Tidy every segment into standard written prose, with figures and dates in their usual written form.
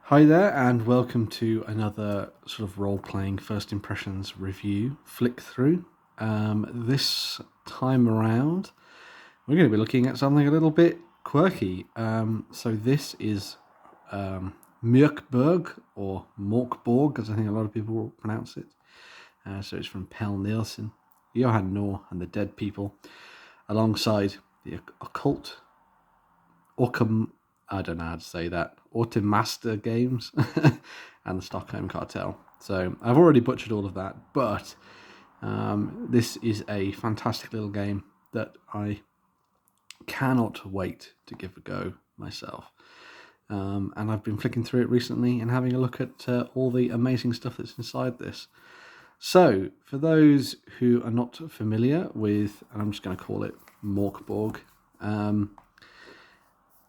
Hi there, and welcome to another sort of role-playing first impressions review flick through. This time around, we're going to be looking at something a little bit quirky. So this is MÖRK BORG, or MÖRK BORG, as I think a lot of people will pronounce it. So it's from Pell Nielsen, Johan Noor and the Dead People, alongside the occult I don't know how to say that, Automaster Games and the Stockholm Cartel. So I've already butchered all of that, but this is a fantastic little game that I cannot wait to give a go myself. And I've been flicking through it recently and having a look at all the amazing stuff that's inside this. So, for those who are not familiar with, and I'm just going to call it MÖRK BORG,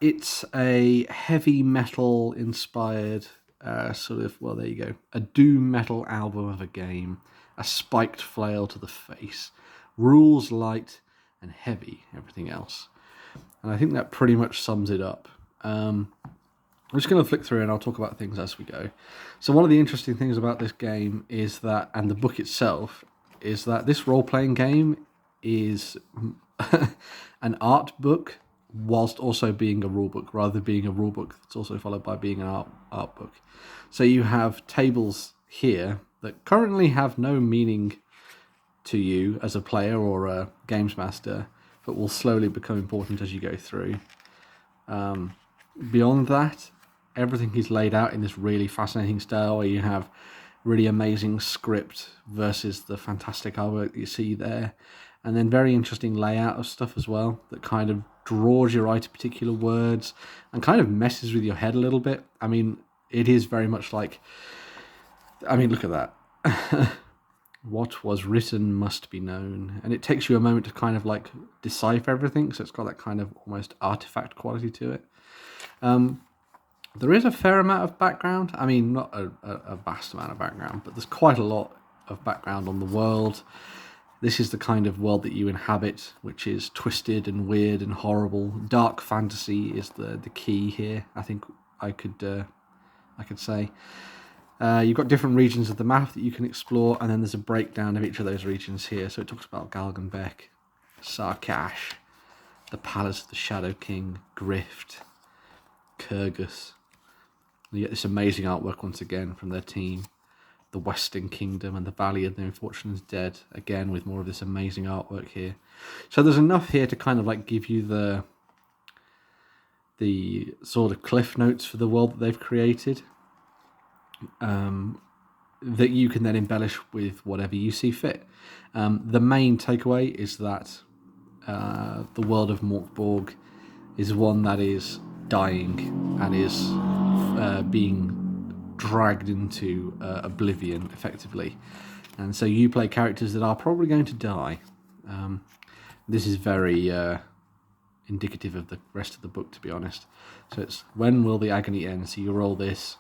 it's a heavy metal inspired there you go, a doom metal album of a game, a spiked flail to the face, rules light and heavy, everything else. And I think that pretty much sums it up. I'm just going to flick through and I'll talk about things as we go. So one of the interesting things about this game is that, and the book itself, is that this role-playing game is an art book whilst also being a rule book, rather than being a rule book that's also followed by being an art book. So you have tables here that currently have no meaning to you as a player or a games master, but will slowly become important as you go through. Beyond that, everything is laid out in this really fascinating style where you have really amazing script versus the fantastic artwork that you see there. And then very interesting layout of stuff as well that kind of draws your eye to particular words and kind of messes with your head a little bit. I mean, it is very much like, look at that. What was written must be known. And it takes you a moment to kind of like decipher everything. So it's got that kind of almost artifact quality to it. There is a fair amount of background. I mean, not a vast amount of background, but there's quite a lot of background on the world. This is the kind of world that you inhabit, which is twisted and weird and horrible. Dark fantasy is the key here, I think I could say. You've got different regions of the map that you can explore, and then there's a breakdown of each of those regions here. So it talks about Galgenbeck, Sarkash, the Palace of the Shadow King, Grift, Kyrgyz. You get this amazing artwork once again from their team. The Western Kingdom and the Valley of the Unfortunate Dead, again with more of this amazing artwork here. So there's enough here to kind of like give you the sort of cliff notes for the world that they've created, that you can then embellish with whatever you see fit. The main takeaway is that the world of MÖRK BORG is one that is dying and is being dragged into oblivion, effectively. And so you play characters that are probably going to die. This is very indicative of the rest of the book, to be honest. So it's when will the agony end? So you roll this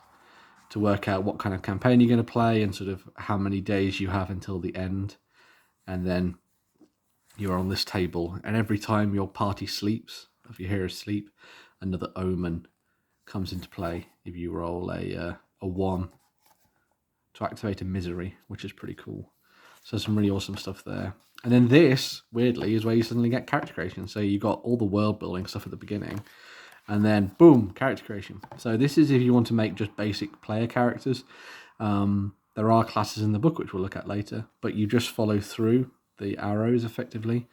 to work out what kind of campaign you're going to play and sort of how many days you have until the end. And then you're on this table, and every time your party sleeps, if your heroes sleep, another omen comes into play. If you roll a 1 to activate a misery, which is pretty cool. So some really awesome stuff there. And then this, weirdly, is where you suddenly get character creation. So you got all the world building stuff at the beginning, and then boom, character creation. So this is if you want to make just basic player characters. There are classes in the book, which we'll look at later, but you just follow through the arrows effectively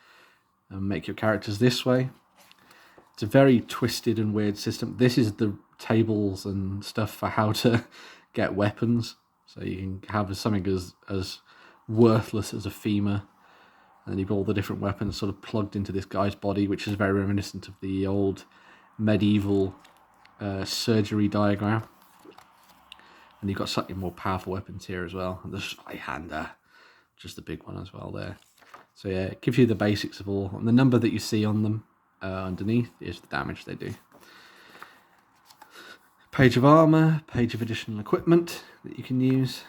and make your characters this way. It's a very twisted and weird system. This is the tables and stuff for how to get weapons. So you can have something as worthless as a femur, and then you've got all the different weapons sort of plugged into this guy's body, which is very reminiscent of the old medieval surgery diagram. And you've got slightly more powerful weapons here as well. And the Zweihander, just the big one as well there. So yeah, it gives you the basics of all. And the number that you see on them underneath is the damage they do. Page of armor, page of additional equipment that you can use.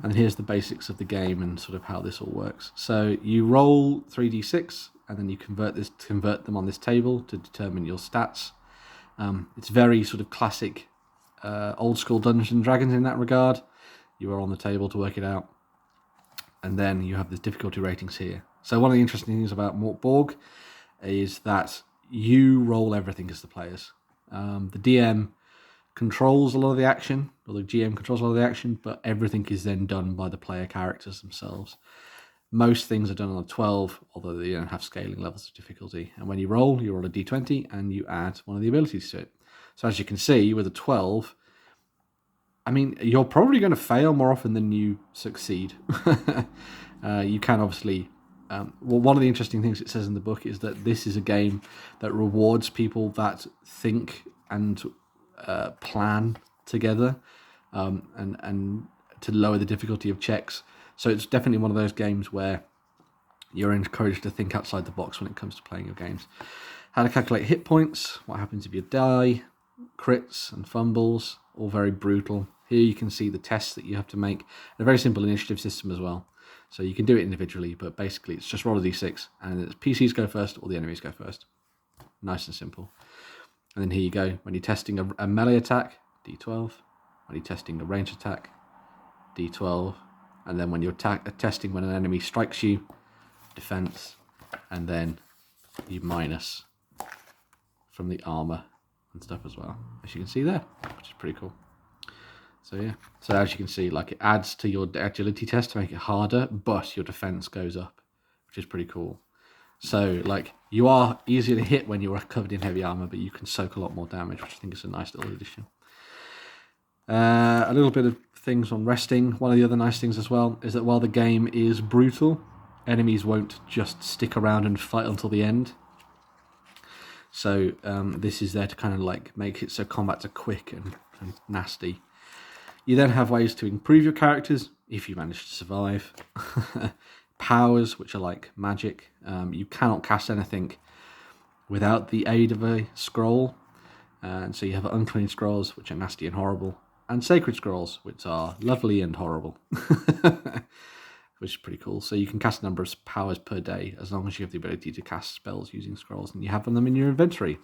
And here's the basics of the game and sort of how this all works. So you roll 3d6 and then you convert them on this table to determine your stats. It's very sort of classic old school Dungeons and Dragons in that regard. You are on the table to work it out. And then you have the difficulty ratings here. So one of the interesting things about Mörk Borg is that you roll everything as the players. The DM controls a lot of the action, or the GM controls a lot of the action, but everything is then done by the player characters themselves. Most things are done on a 12, although they don't have scaling levels of difficulty. And when you roll a d20 and you add one of the abilities to it. So as you can see, with a 12, I mean, you're probably going to fail more often than you succeed. You can obviously... one of the interesting things it says in the book is that this is a game that rewards people that think and plan together, and to lower the difficulty of checks. So it's definitely one of those games where you're encouraged to think outside the box when it comes to playing your games. How to calculate hit points, what happens if you die, crits and fumbles, all very brutal. Here you can see the tests that you have to make. A very simple initiative system as well. So you can do it individually, but basically it's just roll a d6 and it's PCs go first or the enemies go first. Nice and simple. And then here you go. When you're testing a melee attack, d12. When you're testing a range attack, d12. And then when you're testing when an enemy strikes you, defense. And then you minus from the armor and stuff as well, as you can see there, which is pretty cool. So yeah, so as you can see, like, it adds to your agility test to make it harder, but your defense goes up, which is pretty cool. So like, you are easier to hit when you're covered in heavy armor, but you can soak a lot more damage, which I think is a nice little addition. A little bit of things on resting. One of the other nice things as well is that while the game is brutal, enemies won't just stick around and fight until the end. So this is there to kind of like make it so combats are quick and nasty. You then have ways to improve your characters if you manage to survive. Powers, which are like magic. You cannot cast anything without the aid of a scroll. And so you have unclean scrolls, which are nasty and horrible. And sacred scrolls, which are lovely and horrible. Which is pretty cool. So you can cast a number of powers per day as long as you have the ability to cast spells using scrolls and you have them in your inventory.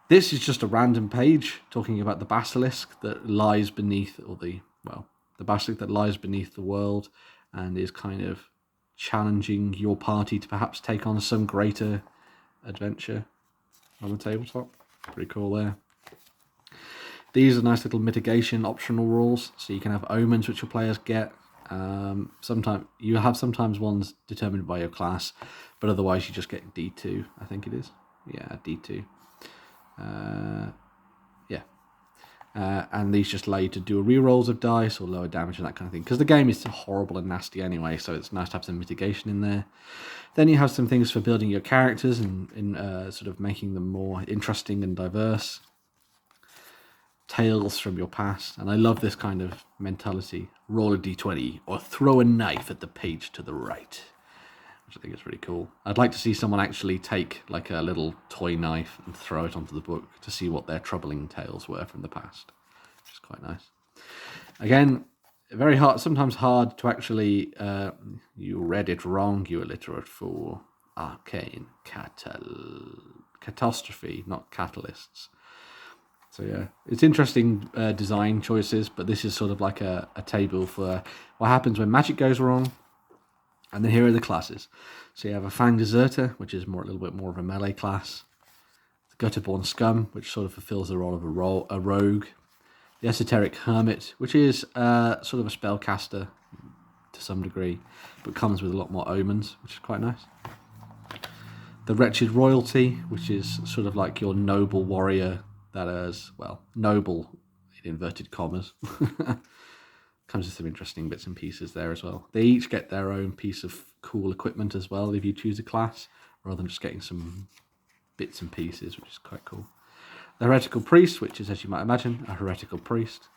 This is just a random page talking about the basilisk that lies beneath, the basilisk that lies beneath the world and is kind of challenging your party to perhaps take on some greater adventure on the tabletop. Pretty cool there. These are nice little mitigation optional rules, so you can have omens which your players get. Sometimes ones determined by your class, but otherwise you just get D2, I think it is. Yeah, D2. And these just allow you to do re-rolls of dice or lower damage and that kind of thing, because the game is horrible and nasty anyway, so it's nice to have some mitigation in there. Then you have some things for building your characters and sort of making them more interesting and diverse. Tales from your past, and I love this kind of mentality. Roll a d20 or throw a knife at the page to the right, which I think is really cool. I'd like to see someone actually take like a little toy knife and throw it onto the book to see what their troubling tales were from the past, which is quite nice. Again, very hard, sometimes hard to actually, you read it wrong, you illiterate fool. Arcane catastrophe, not catalysts. So yeah, it's interesting design choices, but this is sort of like a table for what happens when magic goes wrong. And then here are the classes. So you have a Fang Deserter, which is a little bit more of a melee class. The Gutterborn Scum, which sort of fulfills the role of a rogue. The Esoteric Hermit, which is sort of a spellcaster to some degree, but comes with a lot more omens, which is quite nice. The Wretched Royalty, which is sort of like your noble warrior that is, well, noble in inverted commas. Comes with some interesting bits and pieces there as well. They each get their own piece of cool equipment as well if you choose a class, rather than just getting some bits and pieces, which is quite cool. The Heretical Priest, which is, as you might imagine, a heretical priest.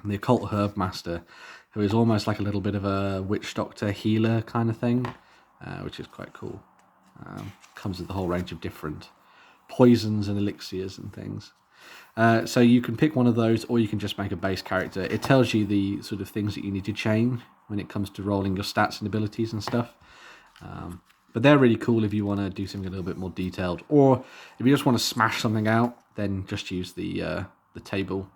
And the Occult Herb Master, who is almost like a little bit of a witch doctor healer kind of thing, which is quite cool. Comes with a whole range of different poisons and elixirs and things. So you can pick one of those, or you can just make a base character. It tells you the sort of things that you need to change when it comes to rolling your stats and abilities and stuff. But they're really cool if you want to do something a little bit more detailed, or if you just want to smash something out, then just use the the table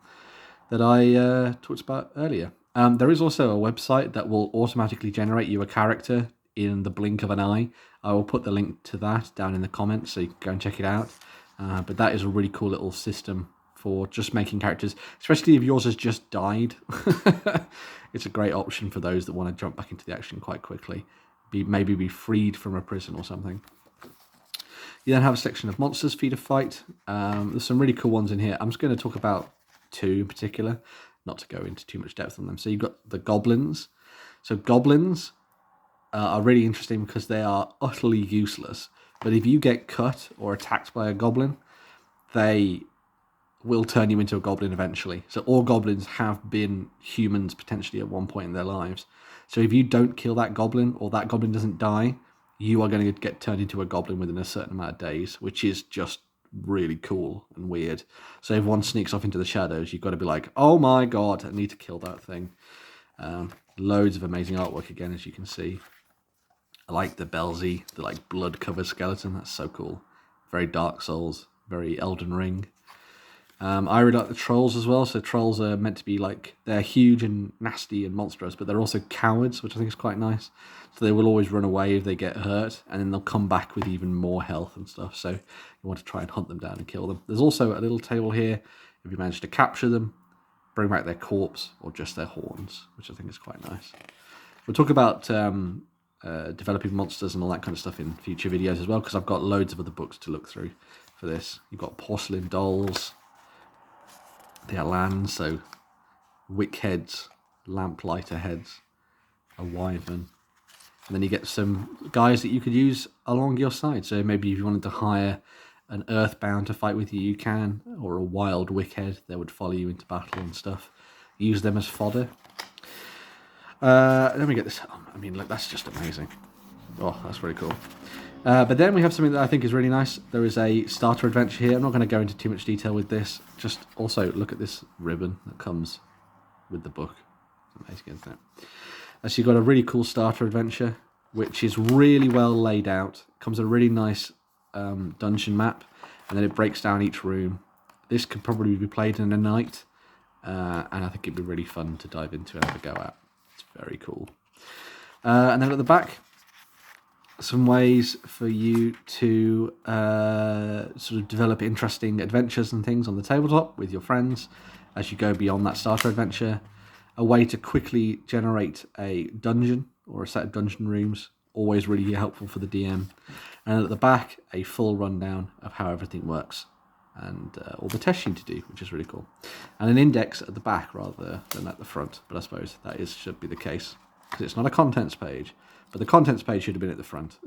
that I talked about earlier. There is also a website that will automatically generate you a character in the blink of an eye. I will put the link to that down in the comments so you can go and check it out. But that is a really cool little system for just making characters, especially if yours has just died. It's a great option for those that want to jump back into the action quite quickly. Maybe be freed from a prison or something. You then have a section of monsters for you to fight. There's some really cool ones in here. I'm just going to talk about two in particular, not to go into too much depth on them. So you've got the goblins. So goblins are really interesting because they are utterly useless. But if you get cut or attacked by a goblin, they will turn you into a goblin eventually. So all goblins have been humans potentially at one point in their lives. So if you don't kill that goblin or that goblin doesn't die, you are going to get turned into a goblin within a certain amount of days, which is just really cool and weird. So if one sneaks off into the shadows, you've got to be like, oh my god, I need to kill that thing. Loads of amazing artwork again, as you can see. I like the Belzy, the like blood covered skeleton. That's so cool. Very Dark Souls, very Elden Ring. I really like the trolls as well. So trolls are meant to be like, they're huge and nasty and monstrous, but they're also cowards, which I think is quite nice. So they will always run away if they get hurt, and then they'll come back with even more health and stuff. So you want to try and hunt them down and kill them. There's also a little table here if you manage to capture them, bring back their corpse or just their horns, which I think is quite nice. We'll talk about developing monsters and all that kind of stuff in future videos as well, because I've got loads of other books to look through for this. You've got porcelain dolls, the Alans, so wick heads, lamplighter heads, a wyvern, and then you get some guys that you could use along your side. So maybe if you wanted to hire an earthbound to fight with you, you can, or a wild wickhead that would follow you into battle and stuff. Use them as fodder. Let me get this. I mean, look, that's just amazing. Oh, that's really cool. But then we have something that I think is really nice. There is a starter adventure here. I'm not going to go into too much detail with this. Just also look at this ribbon that comes with the book. It's amazing, isn't it? So you've got a really cool starter adventure, which is really well laid out. It comes with a really nice dungeon map, and then it breaks down each room. This could probably be played in a night, and I think it'd be really fun to dive into and have a go at. It's very cool. And then at the back, some ways for you to sort of develop interesting adventures and things on the tabletop with your friends as you go beyond that starter adventure. A way to quickly generate a dungeon or a set of dungeon rooms, always really helpful for the DM. And at the back, a full rundown of how everything works and all the tests you need to do, which is really cool. And an index at the back rather than at the front, but I suppose that should be the case because it's not a contents page. But the contents page should have been at the front.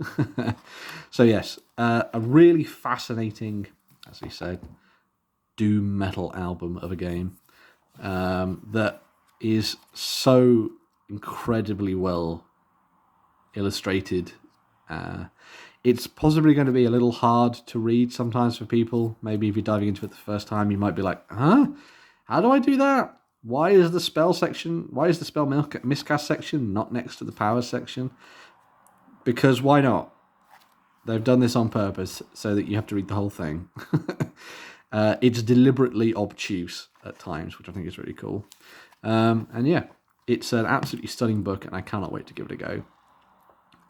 So yes, a really fascinating, as we said, doom metal album of a game that is so incredibly well illustrated. It's possibly going to be a little hard to read sometimes for people. Maybe if you're diving into it the first time, you might be like, huh? How do I do that? Why is the spell miscast section not next to the power section? Because why not? They've done this on purpose so that you have to read the whole thing. It's deliberately obtuse at times, which I think is really cool. And yeah, it's an absolutely stunning book, and I cannot wait to give it a go.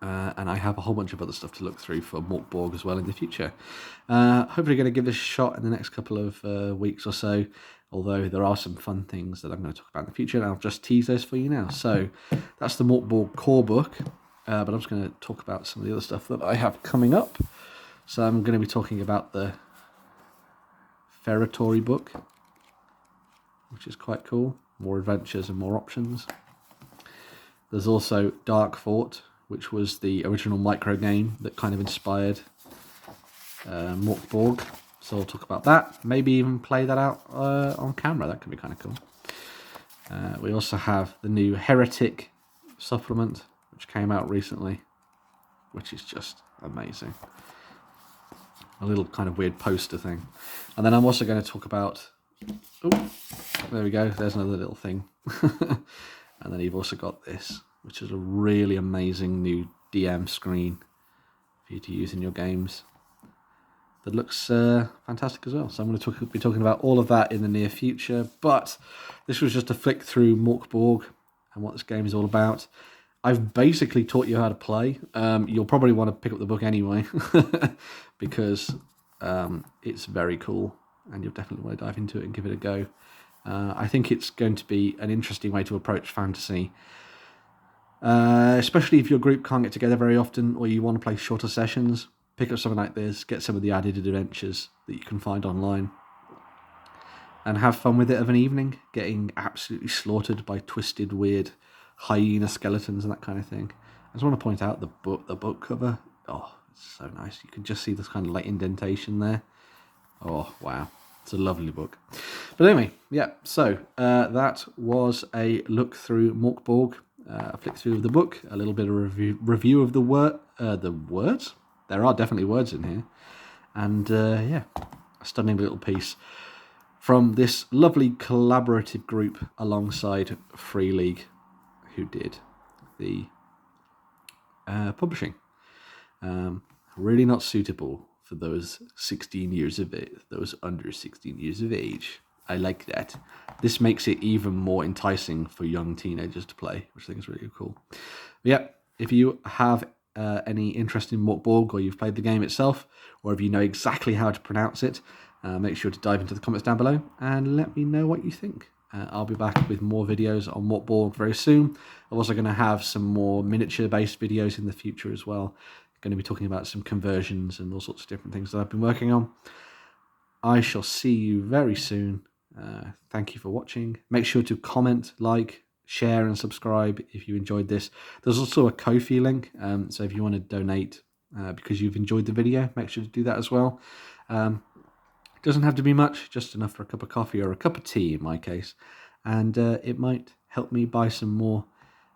And I have a whole bunch of other stuff to look through for Mörk Borg as well in the future. Hopefully going to give this a shot in the next couple of weeks or so, although there are some fun things that I'm going to talk about in the future, and I'll just tease those for you now. So that's the Mörk Borg core book, but I'm just going to talk about some of the other stuff that I have coming up. So I'm going to be talking about the Ferratory book, which is quite cool. More adventures and more options. There's also Dark Fort, which was the original micro game that kind of inspired Mörk Borg. So I'll talk about that. Maybe even play that out on camera. That could be kind of cool. We also have the new Heretic supplement, which came out recently, which is just amazing. A little kind of weird poster thing. And then I'm also going to talk about... Oh, there we go. There's another little thing. And then you've also got this, which is a really amazing new DM screen for you to use in your games. that looks fantastic as well. So I'm going to be talking about all of that in the near future. But this was just a flick through Mörk Borg and what this game is all about. I've basically taught you how to play. You'll probably want to pick up the book anyway because it's very cool and you'll definitely want to dive into it and give it a go. I think it's going to be an interesting way to approach fantasy, especially if your group can't get together very often or you want to play shorter sessions. Pick up something like this, get some of the added adventures that you can find online, and have fun with it of an evening, getting absolutely slaughtered by twisted, weird hyena skeletons and that kind of thing. I just want to point out the book cover. Oh, it's so nice. You can just see this kind of like indentation there. Oh, wow. It's a lovely book. But anyway, yeah, so that was a look through Mörk Borg, a flick through of the book, a little bit of review of the words. There are definitely words in here. And yeah, a stunning little piece from this lovely collaborative group alongside Free League, who did the publishing. Really not suitable for those 16 years of age, those under 16 years of age. I like that. This makes it even more enticing for young teenagers to play, which I think is really cool. But yeah, if you have any interest in Mörk Borg, or you've played the game itself, or if you know exactly how to pronounce it, make sure to dive into the comments down below and let me know what you think. I'll be back with more videos on Mörk Borg very soon. I'm also going to have some more miniature-based videos in the future as well. Going to be talking about some conversions and all sorts of different things that I've been working on. I shall see you very soon. Thank you for watching. Make sure to comment, like, share and subscribe if you enjoyed this. There's also a Ko-fi link, so if you want to donate because you've enjoyed the video, make sure to do that as well. It doesn't have to be much, just enough for a cup of coffee or a cup of tea in my case, and it might help me buy some more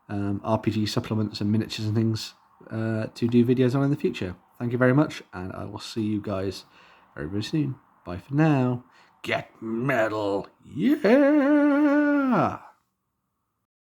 RPG supplements and miniatures and things to do videos on in the future. Thank you very much, and I will see you guys very, very soon. Bye for now. Get metal, yeah!